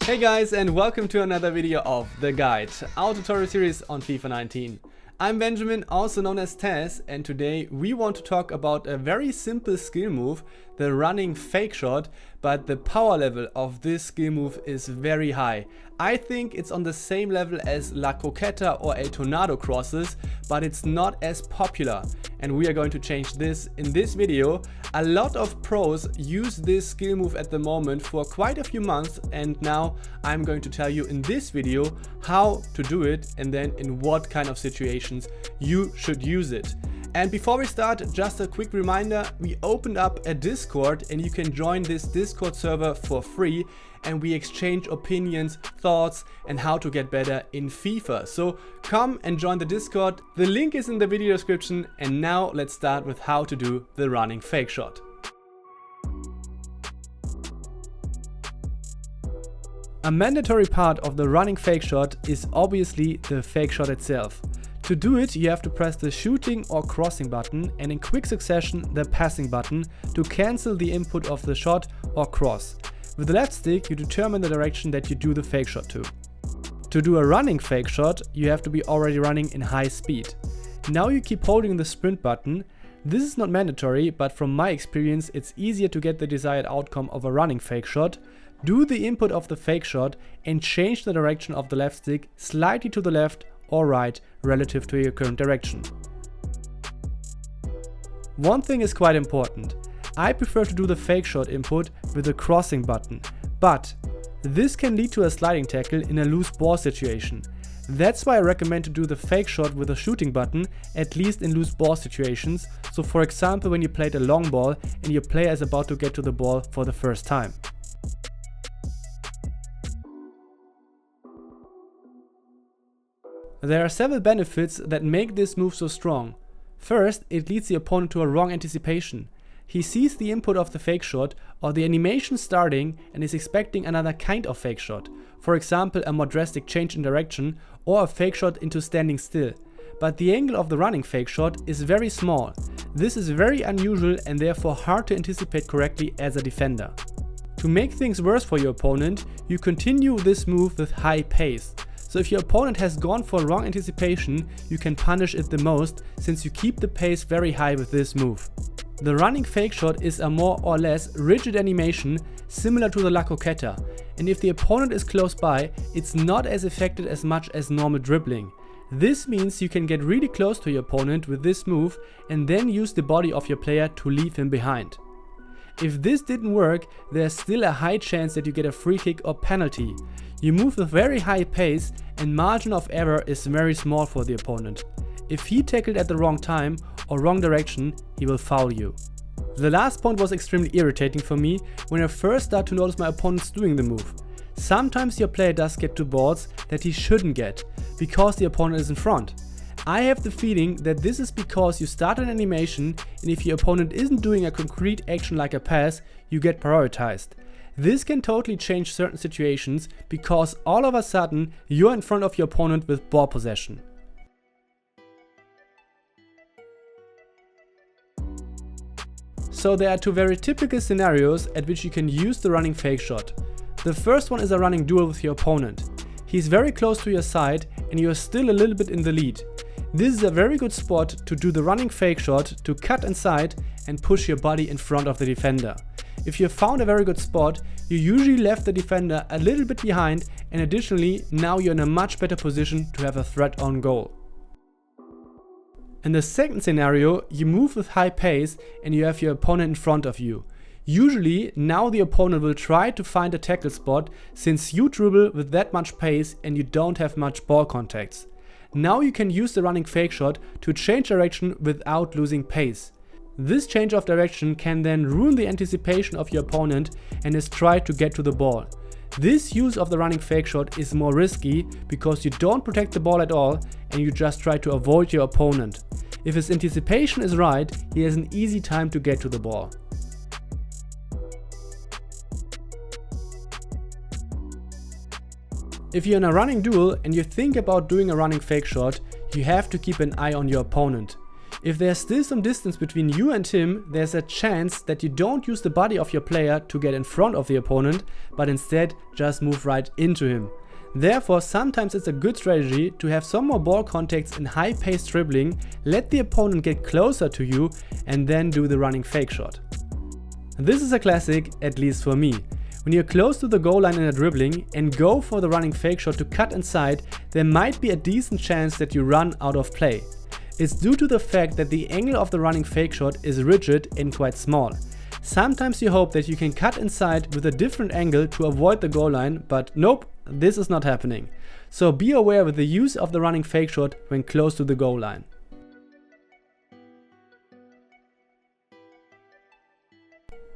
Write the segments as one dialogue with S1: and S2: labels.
S1: Hey guys, and welcome to another video of The Guide, our tutorial series on FIFA 19. I'm Benjamin, also known as Taz, and today we want to talk about a very simple skill move, the running fake shot, but the power level of this skill move is very high. I think it's on the same level as La Croqueta or El Tornado crosses, but it's not as popular, and we are going to change this in this video. A lot of pros use this skill move at the moment for quite a few months, and now I'm going to tell you in this video how to do it and then in what kind of situations you should use it. And before we start, just a quick reminder, we opened up a Discord and you can join this Discord server for free, and we exchange opinions, thoughts and how to get better in FIFA. So come and join the Discord, the link is in the video description, and now let's start with how to do the running fake shot. A mandatory part of the running fake shot is obviously the fake shot itself. To do it, you have to press the shooting or crossing button and in quick succession the passing button to cancel the input of the shot or cross. With the left stick, you determine the direction that you do the fake shot to. To do a running fake shot, you have to be already running in high speed. Now you keep holding the sprint button. This is not mandatory, but from my experience it's easier to get the desired outcome of a running fake shot. Do the input of the fake shot and change the direction of the left stick slightly to the left or right relative to your current direction. One thing is quite important. I prefer to do the fake shot input with the crossing button, but this can lead to a sliding tackle in a loose ball situation. That's why I recommend to do the fake shot with a shooting button, at least in loose ball situations. So for example, when you played a long ball and your player is about to get to the ball for the first time. There are several benefits that make this move so strong. First, it leads the opponent to a wrong anticipation. He sees the input of the fake shot or the animation starting and is expecting another kind of fake shot. For example, a more drastic change in direction or a fake shot into standing still. But the angle of the running fake shot is very small. This is very unusual and therefore hard to anticipate correctly as a defender. To make things worse for your opponent, you continue this move with high pace. So if your opponent has gone for wrong anticipation, you can punish it the most, since you keep the pace very high with this move. The running fake shot is a more or less rigid animation similar to the La Croqueta, and if the opponent is close by, it's not as affected as much as normal dribbling. This means you can get really close to your opponent with this move and then use the body of your player to leave him behind. If this didn't work, there's still a high chance that you get a free kick or penalty. You move with very high pace and margin of error is very small for the opponent. If he tackled at the wrong time or wrong direction, he will foul you. The last point was extremely irritating for me when I first started to notice my opponents doing the move. Sometimes your player does get to balls that he shouldn't get because the opponent is in front. I have the feeling that this is because you start an animation and if your opponent isn't doing a concrete action like a pass, you get prioritized. This can totally change certain situations because all of a sudden you're in front of your opponent with ball possession. So there are two very typical scenarios at which you can use the running fake shot. The first one is a running duel with your opponent. He's very close to your side and you're still a little bit in the lead. This is a very good spot to do the running fake shot to cut inside and push your body in front of the defender. If you have found a very good spot, you usually left the defender a little bit behind, and additionally now you're in a much better position to have a threat on goal. In the second scenario, you move with high pace and you have your opponent in front of you. Usually now the opponent will try to find a tackle spot since you dribble with that much pace and you don't have much ball contacts. Now you can use the running fake shot to change direction without losing pace. This change of direction can then ruin the anticipation of your opponent and his try to get to the ball. This use of the running fake shot is more risky because you don't protect the ball at all and you just try to avoid your opponent. If his anticipation is right, he has an easy time to get to the ball. If you're in a running duel and you think about doing a running fake shot, you have to keep an eye on your opponent. If there's still some distance between you and him, there's a chance that you don't use the body of your player to get in front of the opponent, but instead just move right into him. Therefore, sometimes it's a good strategy to have some more ball contacts in high-paced dribbling, let the opponent get closer to you, and then do the running fake shot. This is a classic, at least for me. When you're close to the goal line in a dribbling and go for the running fake shot to cut inside, there might be a decent chance that you run out of play. It's due to the fact that the angle of the running fake shot is rigid and quite small. Sometimes you hope that you can cut inside with a different angle to avoid the goal line, but nope, this is not happening. So be aware with the use of the running fake shot when close to the goal line.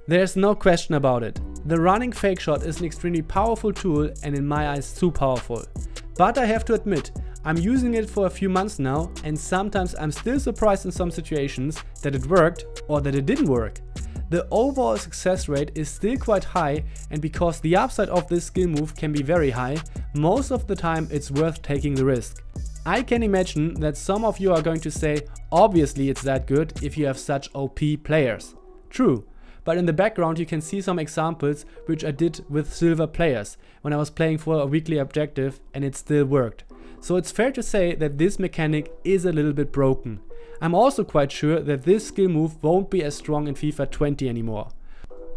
S1: There's no question about it. The running fake shot is an extremely powerful tool and in my eyes too powerful. But I have to admit, I'm using it for a few months now and sometimes I'm still surprised in some situations that it worked or that it didn't work. The overall success rate is still quite high, and because the upside of this skill move can be very high, most of the time it's worth taking the risk. I can imagine that some of you are going to say, obviously it's that good if you have such OP players. True. But in the background you can see some examples which I did with silver players when I was playing for a weekly objective and it still worked. So it's fair to say that this mechanic is a little bit broken. I'm also quite sure that this skill move won't be as strong in FIFA 20 anymore.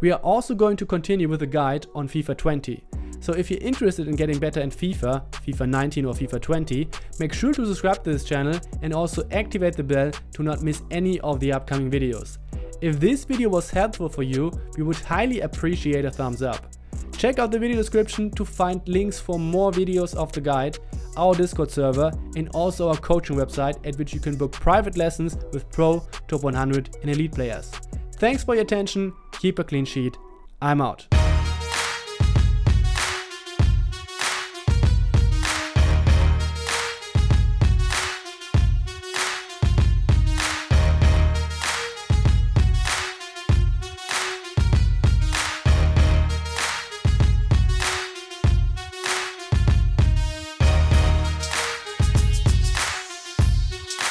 S1: We are also going to continue with a guide on FIFA 20. So if you're interested in getting better in FIFA 19 or FIFA 20, make sure to subscribe to this channel and also activate the bell to not miss any of the upcoming videos. If this video was helpful for you, we would highly appreciate a thumbs up. Check out the video description to find links for more videos of the guide, our Discord server and also our coaching website at which you can book private lessons with pro, top 100 and elite players. Thanks for your attention, keep a clean sheet, I'm out.